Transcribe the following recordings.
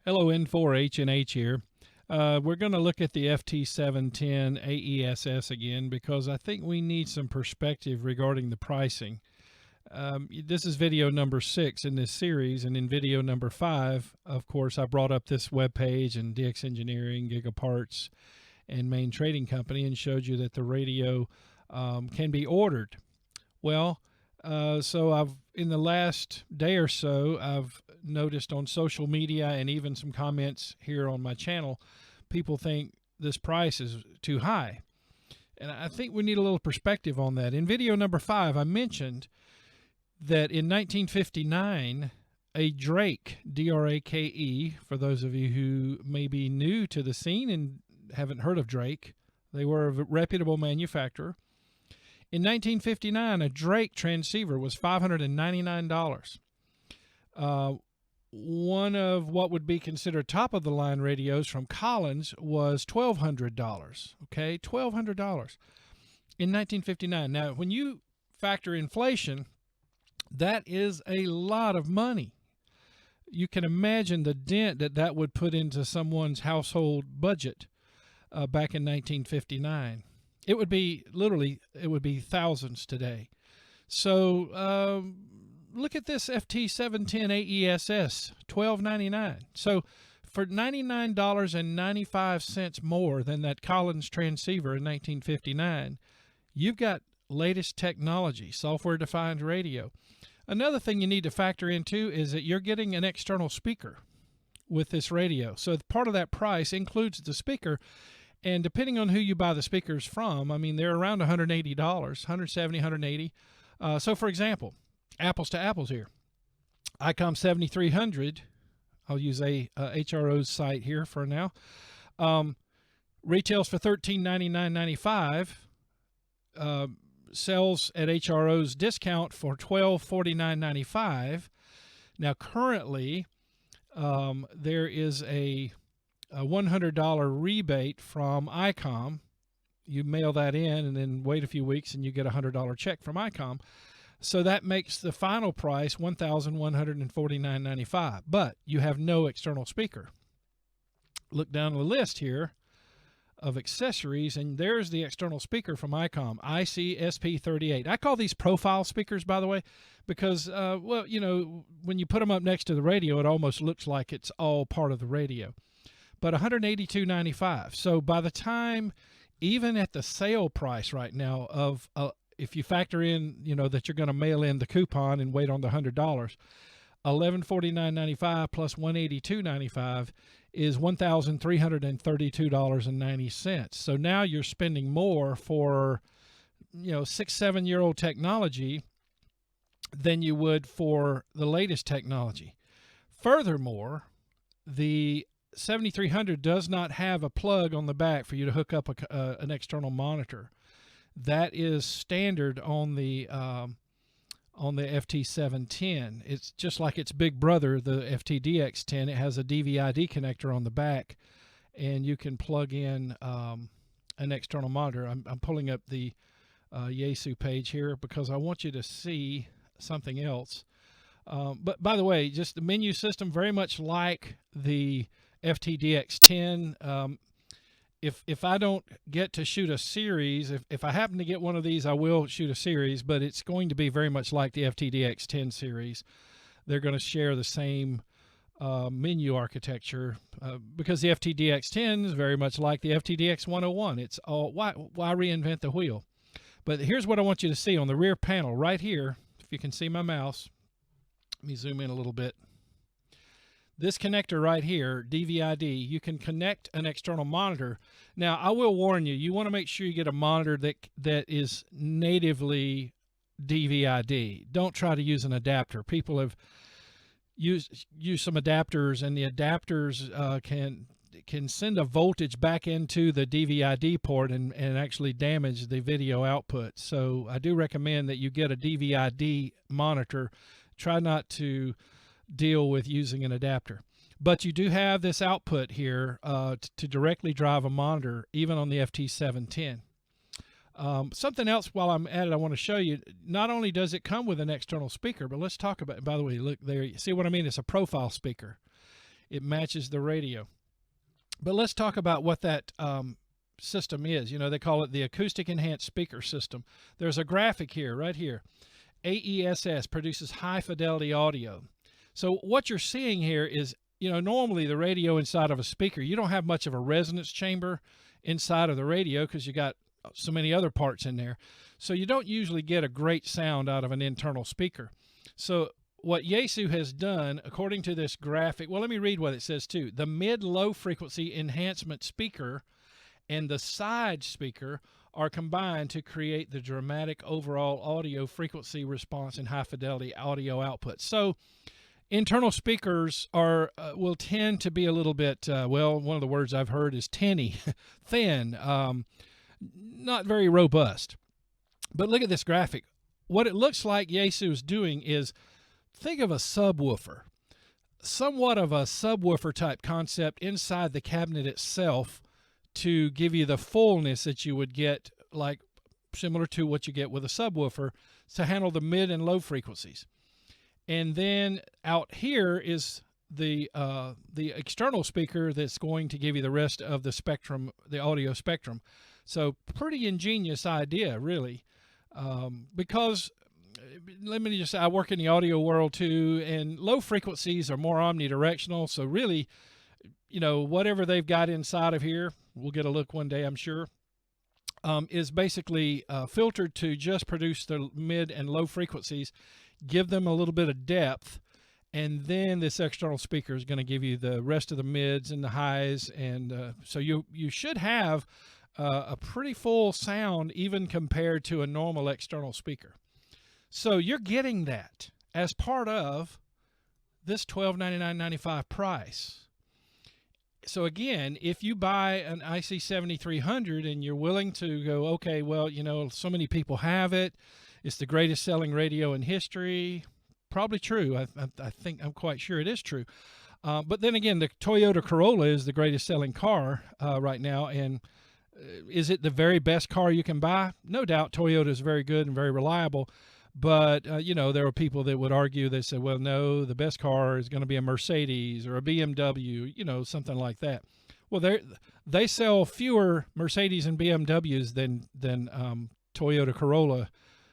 Hello, N4H&H here. We're going to look at the FT-710 AESS again because I think we need some perspective regarding the pricing. This is video number 6 in this series, and in video number 5, of course, I brought up this web page and DX Engineering, Gigaparts, and Main Trading Company and showed you that the radio can be ordered. Well, so in the last day or so, I've noticed on social media and even some comments here on my channel, people think this price is too high. And I think we need a little perspective on that. In video number 5, I mentioned that in 1959, a Drake, D-R-A-K-E, for those of you who may be new to the scene and haven't heard of Drake, they were a reputable manufacturer. In 1959, a Drake transceiver was $599. One of what would be considered top-of-the-line radios from Collins was $1,200. Okay, $1,200 in 1959. Now, when you factor inflation, that is a lot of money. You can imagine the dent that would put into someone's household budget back in 1959. It would be literally, it would be thousands today. So look at this FT-710 AESS, $12.99. So for $99.95 more than that Collins transceiver in 1959, you've got latest technology, software-defined radio. Another thing you need to factor in too is that you're getting an external speaker with this radio. So part of that price includes the speaker. And depending on who you buy the speakers from, I mean, they're around $180, $170, $180. So, for example, apples to apples here. ICOM 7300, I'll use a HRO's site here for now, retails for $1399.95, sells at HRO's discount for $1249.95. Now, currently, there is a $100 rebate from ICOM. You mail that in and then wait a few weeks and you get a $100 check from ICOM. So that makes the final price $1,149.95, but you have no external speaker. Look down the list here of accessories, and there's the external speaker from ICOM, IC-SP38. I call these profile speakers, by the way, because, well, you know, when you put them up next to the radio, it almost looks like it's all part of the radio. But $182.95. So by the time, even at the sale price right now of, if you factor in, you know, that you're going to mail in the coupon and wait on the $100, $1,149.95 plus $182.95 is $1,332.90. So now you're spending more for, you know, 6-7-year-old technology than you would for the latest technology. Furthermore, the 7300 does not have a plug on the back for you to hook up an external monitor. That is standard on the FT-710. It's just like its big brother, the FT-DX10. It has a DVI-D connector on the back, and you can plug in an external monitor. I'm pulling up the Yaesu page here because I want you to see something else. But by the way, just the menu system, very much like the FT-DX10. If I don't get to shoot a series, if I happen to get one of these, I will shoot a series, but it's going to be very much like the FT-DX10 series. They're going to share the same menu architecture because the FT-DX10 is very much like the FT-DX101. It's all, why reinvent the wheel? But here's what I want you to see on the rear panel right here. If you can see my mouse, let me zoom in a little bit. This connector right here, DVI-D, you can connect an external monitor. Now, I will warn you, you want to make sure you get a monitor that is natively DVI-D. Don't try to use an adapter. People have used some adapters, and the adapters can send a voltage back into the DVI-D port and actually damage the video output. So I do recommend that you get a DVI-D monitor. Try not to deal with using an adapter. But you do have this output here to directly drive a monitor, even on the FT-710. Something else while I'm at it, I want to show you, not only does it come with an external speaker, but let's talk about, by the way, look there, you see what I mean? It's a profile speaker. it matches the radio. But let's talk about what that system is. You know, they call it the acoustic enhanced speaker system. There's a graphic here, right here. AESS produces high fidelity audio. So what you're seeing here is, you know, normally the radio inside of a speaker, you don't have much of a resonance chamber inside of the radio because you got so many other parts in there. So you don't usually get a great sound out of an internal speaker. So what Yaesu has done, according to this graphic, well, let me read what it says too. The mid-low frequency enhancement speaker and the side speaker are combined to create the dramatic overall audio frequency response and high fidelity audio output. So internal speakers are will tend to be a little bit, well, one of the words I've heard is tinny, thin, not very robust. But look at this graphic. What it looks like Yaesu is doing is, think of a subwoofer, somewhat of a subwoofer type concept inside the cabinet itself to give you the fullness that you would get, like similar to what you get with a subwoofer, to handle the mid and low frequencies. And then out here is the external speaker that's going to give you the rest of the spectrum, the audio spectrum. So pretty ingenious idea, really, because let me just say, I work in the audio world too, and low frequencies are more omnidirectional. So really, you know, whatever they've got inside of here, we'll get a look one day, I'm sure, is basically filtered to just produce the mid and low frequencies, give them a little bit of depth, and then this external speaker is going to give you the rest of the mids and the highs. And so you should have a pretty full sound even compared to a normal external speaker. So you're getting that as part of this $1299.95 price. So again, if you buy an IC 7300 and you're willing to go, okay, well, you know, so many people have it, it's the greatest selling radio in history, probably true. I think, I'm quite sure it is true. But then again, the Toyota Corolla is the greatest selling car right now. And is it the very best car you can buy? No doubt Toyota is very good and very reliable. But, you know, there are people that would argue, they say, well, no, the best car is going to be a Mercedes or a BMW, you know, something like that. Well, they sell fewer Mercedes and BMWs than Toyota Corolla,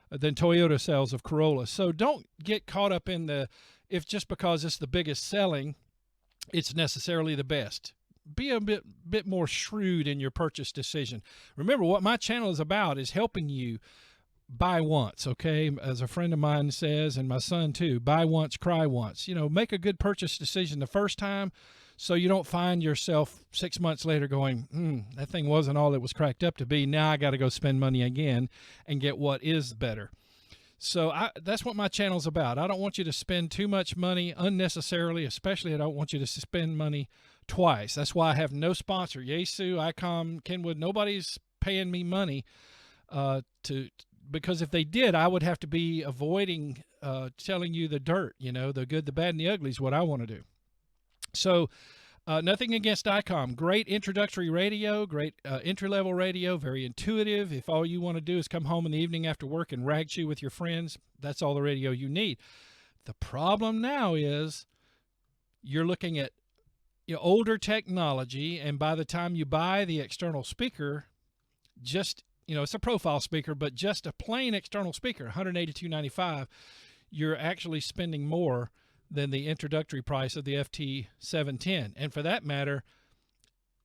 than Toyota sales of Corolla. So don't get caught up in if just because it's the biggest selling, it's necessarily the best. Be a bit more shrewd in your purchase decision. Remember, what my channel is about is helping you buy once, okay? As a friend of mine says, and my son too, buy once, cry once. You know, make a good purchase decision the first time so you don't find yourself 6 months later going, that thing wasn't all it was cracked up to be. Now I got to go spend money again and get what is better. So that's what my channel's about. I don't want you to spend too much money unnecessarily, especially I don't want you to spend money twice. That's why I have no sponsor. Yaesu, ICOM, Kenwood, nobody's paying me money because if they did, I would have to be avoiding telling you the dirt, you know, the good, the bad, and the ugly is what I want to do. So nothing against ICOM. Great introductory radio, great entry-level radio, very intuitive. If all you want to do is come home in the evening after work and rag chew with your friends, that's all the radio you need. The problem now is you're looking at older technology, and by the time you buy the external speaker, just it's a profile speaker, but just a plain external speaker, $182.95, you're actually spending more than the introductory price of the FT-710. And for that matter,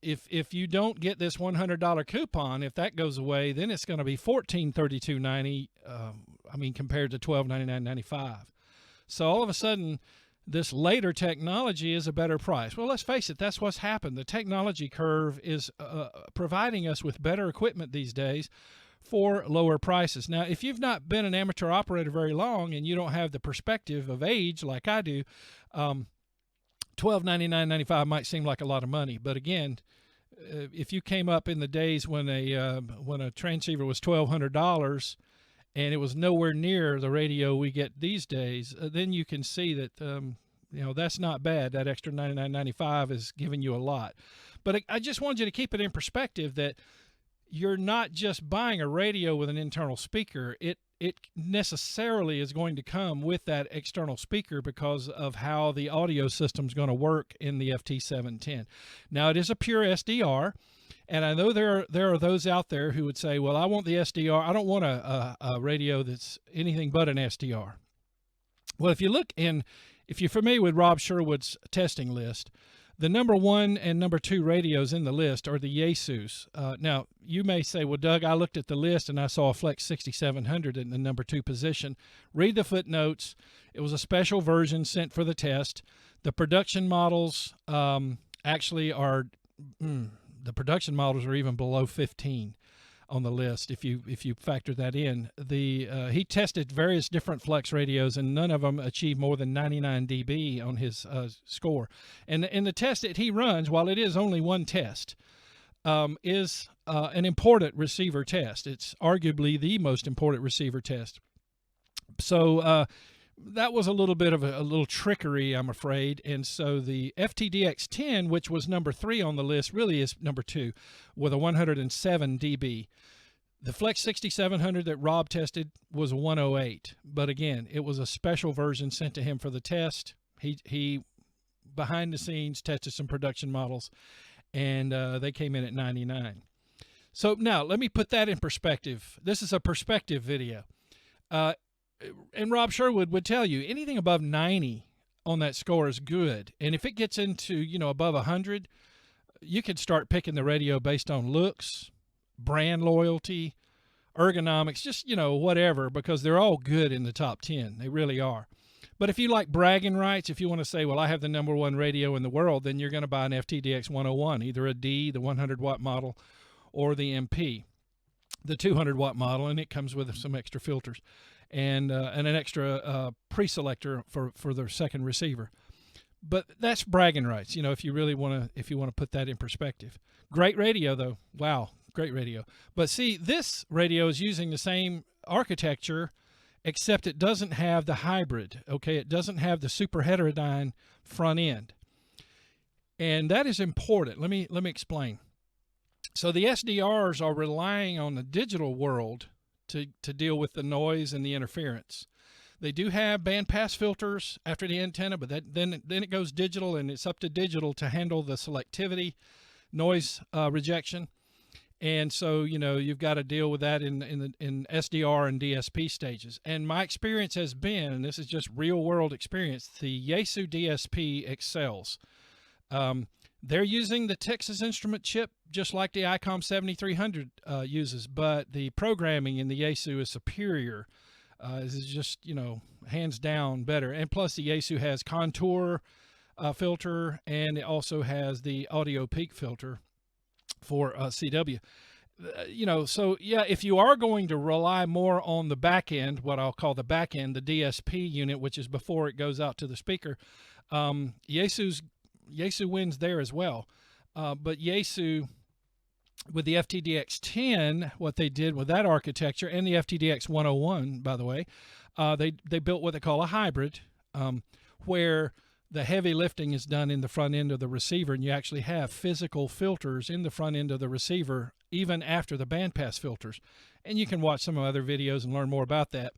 if you don't get this $100 coupon, if that goes away, then it's going to be $1432.90. Compared to $1299.95. So all of a sudden, this later technology is a better price. Well, let's face it, that's what's happened. The technology curve is providing us with better equipment these days for lower prices. Now, if you've not been an amateur operator very long and you don't have the perspective of age like I do, $1299.95 might seem like a lot of money. But again, if you came up in the days when a transceiver was $1,200 and it was nowhere near the radio we get these days, then you can see that that's not bad. That extra $99.95 is giving you a lot. But I just wanted you to keep it in perspective that you're not just buying a radio with an internal speaker. It necessarily is going to come with that external speaker because of how the audio system is going to work in the FT-710. Now, it is a pure SDR, and I know there are those out there who would say, well, I want the SDR. I don't want a radio that's anything but an SDR. Well, if you're familiar with Rob Sherwood's testing list, the number 1 and number 2 radios in the list are the Yaesus. Now, you may say, well, Doug, I looked at the list and I saw a Flex 6700 in the number 2 position. Read the footnotes. It was a special version sent for the test. The production models actually are, the production models are even below 15 on the list if you factor that in. He tested various different Flex radios, and none of them achieved more than 99 dB on his score. And the test that he runs, while it is only one test, is an important receiver test. It's arguably the most important receiver test. So that was a little bit of a little trickery, I'm afraid. And so the FT-DX10, which was number 3 on the list, really is number 2 with a 107 dB. The Flex 6700 that Rob tested was 108. But again, it was a special version sent to him for the test. He behind the scenes tested some production models, and they came in at 99. So now let me put that in perspective. This is a perspective video. And Rob Sherwood would tell you anything above 90 on that score is good. And if it gets into, above 100, you could start picking the radio based on looks, brand loyalty, ergonomics, just, whatever, because they're all good in the top 10. They really are. But if you like bragging rights, if you want to say, well, I have the number 1 radio in the world, then you're going to buy an FT-DX101, either a D, the 100-watt model, or the MP, the 200-watt model, and it comes with some extra filters and an extra pre-selector for their second receiver. But that's bragging rights, if you really want to put that in perspective. Great radio, though. Wow, great radio. But see, this radio is using the same architecture, except it doesn't have the hybrid. Okay, it doesn't have the super heterodyne front end, and that is important. Let me explain. So the SDRs are relying on the digital world to deal with the noise and the interference. They do have bandpass filters after the antenna, but then it goes digital, and it's up to digital to handle the selectivity, noise rejection. And so, you've got to deal with that in SDR and DSP stages. And my experience has been, and this is just real world experience, the Yaesu DSP excels. They're using the Texas Instrument chip just like the ICOM 7300 uses, but the programming in the Yaesu is superior. This is just, hands down better. And plus the Yaesu has contour filter, and it also has the audio peak filter for CW. So yeah, if you are going to rely more on the back end, what I'll call the back end, the DSP unit, which is before it goes out to the speaker, Yaesu wins there as well. But Yaesu, with the FT-DX10, what they did with that architecture, and the FT-DX101, by the way, they built what they call a hybrid, where the heavy lifting is done in the front end of the receiver, and you actually have physical filters in the front end of the receiver, even after the bandpass filters. And you can watch some other videos and learn more about that.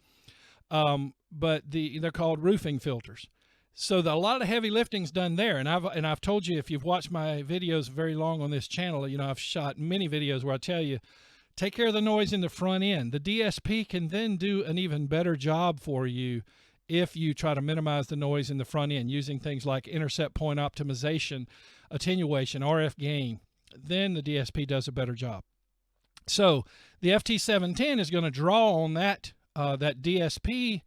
But they're called roofing filters. So a lot of heavy lifting's done there, and I've told you, if you've watched my videos very long on this channel, I've shot many videos where I tell you, take care of the noise in the front end. The DSP can then do an even better job for you if you try to minimize the noise in the front end using things like intercept point optimization, attenuation, RF gain. Then the DSP does a better job. So the FT-710 is going to draw on that DSP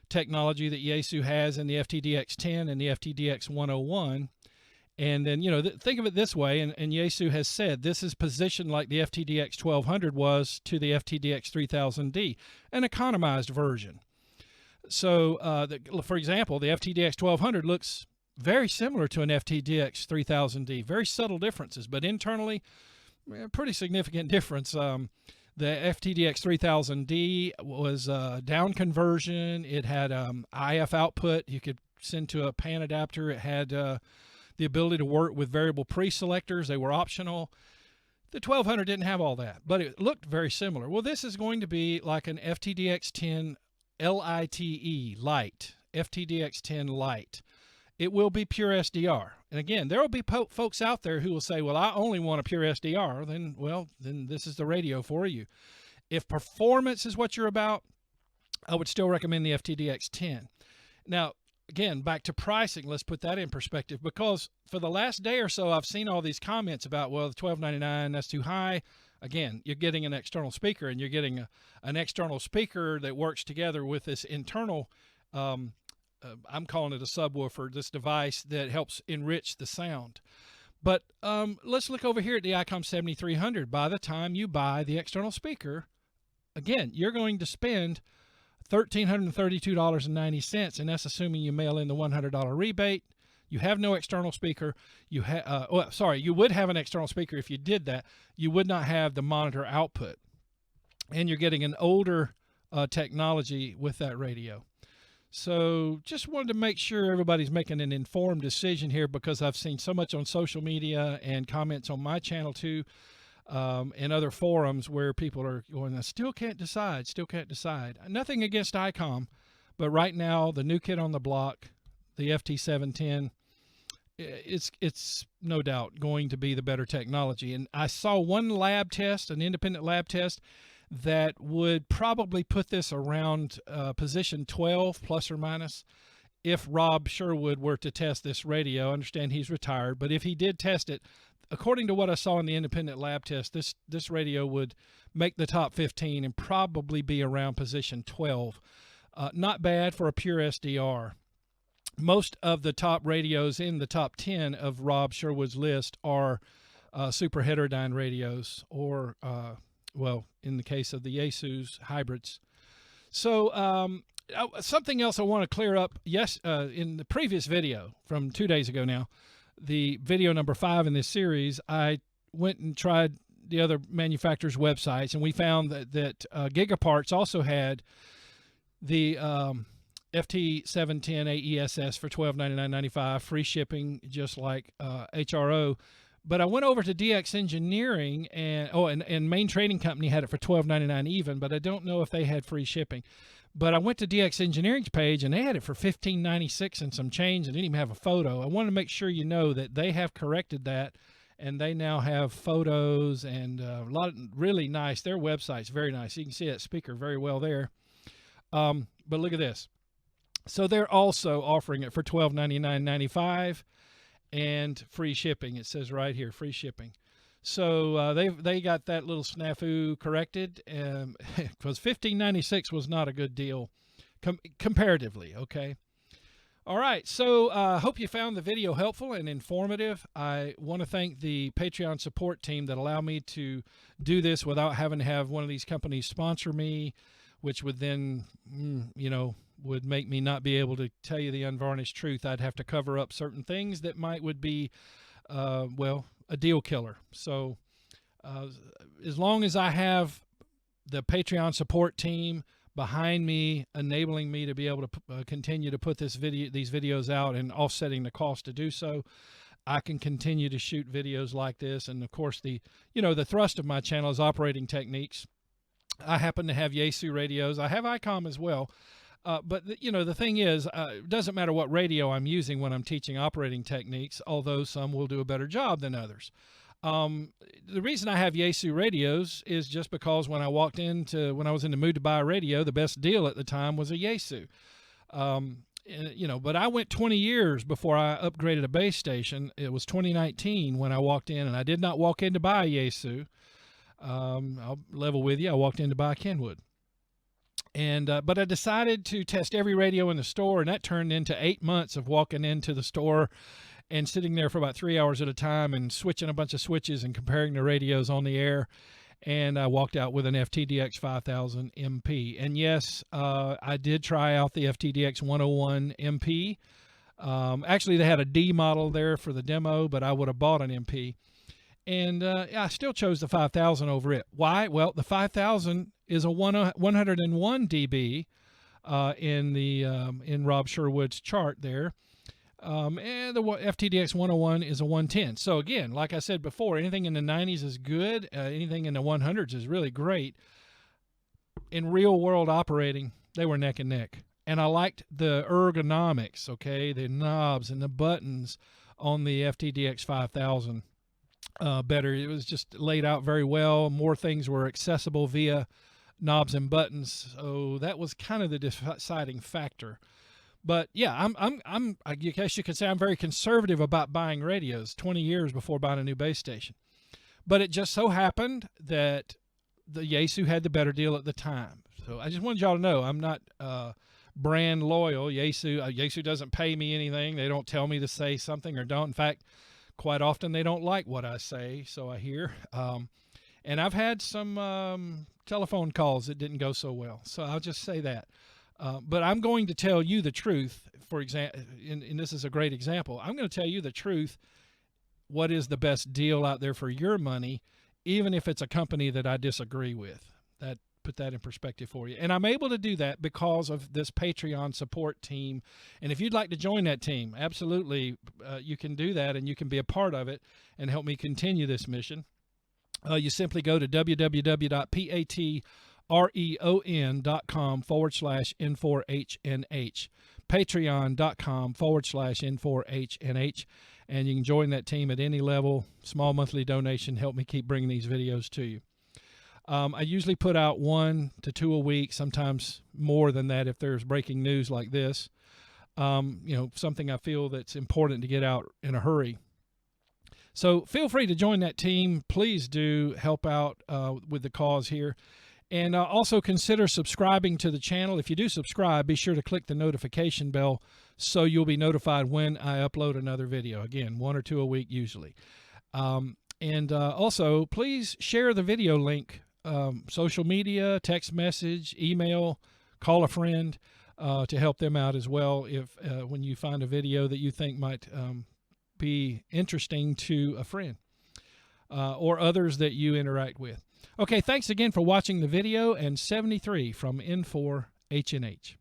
technology that Yaesu has in the FT-DX10 and the FT-DX101. And then, think of it this way, and Yaesu has said this is positioned like the FT-DX1200 was to the FT-DX3000D, an economized version. So, for example, the FT-DX1200 looks very similar to an FT-DX3000D, very subtle differences, but internally, pretty significant difference. The FT-DX3000D was down conversion. It had IF output. You could send to a PAN adapter. It had the ability to work with variable pre-selectors. They were optional. The 1200 didn't have all that, but it looked very similar. Well, this is going to be like an FTDX10 Lite, FTDX10 Lite. It will be pure SDR. And again, there will be folks out there who will say, well, I only want a pure SDR. Then this is the radio for you. If performance is what you're about, I would still recommend the FTDX10. Now, again, back to pricing, let's put that in perspective, because for the last day or so, I've seen all these comments about, well, the $12.99, that's too high. Again, you're getting an external speaker, and you're getting an external speaker that works together with this internal, I'm calling it a subwoofer, this device that helps enrich the sound. But let's look over here at the ICOM 7300. By the time you buy the external speaker, again, you're going to spend $1,332.90, and that's assuming you mail in the $100 rebate. You have no external speaker. You would have an external speaker if you did that. You would not have the monitor output, and you're getting an older technology with that radio. So just wanted to make sure everybody's making an informed decision here, because I've seen so much on social media and comments on my channel too, and other forums where people are going, I still can't decide. Nothing against ICOM, but right now the new kid on the block, the FT-710, it's no doubt going to be the better technology. And I saw one lab test, an independent lab test, that would probably put this around position 12 plus or minus if Rob Sherwood were to test this radio. I understand he's retired, but if he did test it, according to what I saw in the independent lab test, this radio would make the top 15 and probably be around position 12. Not bad for a pure SDR. Most of the top radios in the top 10 of Rob Sherwood's list are super heterodyne radios, or well, in the case of the Yaesu hybrids. So something else I want to clear up. Yes, in the previous video from 2 days ago now, the video number 5 in this series, I went and tried the other manufacturers' websites, and we found that Gigaparts also had the FT-710 AESS for $1299.95, free shipping, just like HRO. But I went over to DX Engineering, and Main Trading Company had it for $12.99 even, but I don't know if they had free shipping. But I went to DX Engineering's page, and they had it for $15.96 and some change, and didn't even have a photo. I wanted to make sure you know that they have corrected that, and they now have photos and a lot of really nice. Their website's very nice. You can see that speaker very well there. But look at this. So they're also offering it for $1299.95 and free shipping. It says right here, free shipping. So they got that little snafu corrected, because $15.96 was not a good deal comparatively. Okay. All right. So hope you found the video helpful and informative. I want to thank the Patreon support team that allowed me to do this without having to have one of these companies sponsor me, which would then, would make me not be able to tell you the unvarnished truth. I'd have to cover up certain things that would be, a deal killer. So as long as I have the Patreon support team behind me, enabling me to be able to continue to put these videos out and offsetting the cost to do so, I can continue to shoot videos like this. And of course, the thrust of my channel is operating techniques. I happen to have Yaesu radios. I have ICOM as well. But the thing is, it doesn't matter what radio I'm using when I'm teaching operating techniques, although some will do a better job than others. The reason I have Yaesu radios is just because when I was in the mood to buy a radio, the best deal at the time was a Yaesu. But I went 20 years before I upgraded a base station. It was 2019 when I walked in, and I did not walk in to buy a Yaesu. I'll level with you. I walked in to buy a Kenwood. But I decided to test every radio in the store, and that turned into 8 months of walking into the store and sitting there for about 3 hours at a time and switching a bunch of switches and comparing the radios on the air. And I walked out with an FTDX 5000 MP. And yes, I did try out the FTDX 101 MP. Actually, they had a D model there for the demo, but I would have bought an MP. And I still chose the 5000 over it. Why? Well, the 5000 is a 101 dB in Rob Sherwood's chart there. And the FTDX 101 is a 110. So again, like I said before, anything in the 90s is good. Anything in the 100s is really great. In real world operating, they were neck and neck. And I liked the ergonomics, okay, the knobs and the buttons on the FTDX 5000 better. It was just laid out very well. More things were accessible via knobs and buttons. So that was kind of the deciding factor. But yeah, I guess you could say I'm very conservative about buying radios 20 years before buying a new base station. But it just so happened that the Yaesu had the better deal at the time. So I just wanted y'all to know I'm not brand loyal. Yaesu doesn't pay me anything. They don't tell me to say something or don't. In fact, quite often they don't like what I say, so I hear. And I've had some telephone calls that didn't go so well. So I'll just say that. But I'm going to tell you the truth, for example, and this is a great example. I'm going to tell you the truth, what is the best deal out there for your money, even if it's a company that I disagree with. Put that in perspective for you. And I'm able to do that because of this Patreon support team. And if you'd like to join that team, absolutely, you can do that, and you can be a part of it and help me continue this mission. You simply go to www.patreon.com/N4HNH, patreon.com/N4HNH, and you can join that team at any level. Small monthly donation, help me keep bringing these videos to you. I usually put out 1 to 2 a week, sometimes more than that if there's breaking news like this. Something I feel that's important to get out in a hurry. So feel free to join that team. Please do help out with the cause here. And also consider subscribing to the channel. If you do subscribe, be sure to click the notification bell so you'll be notified when I upload another video. Again, 1 or 2 a week usually. Also, please share the video link, social media, text message, email, call a friend to help them out as well if when you find a video that you think might be interesting to a friend or others that you interact with. Okay, thanks again for watching the video, and 73 from N4HNH.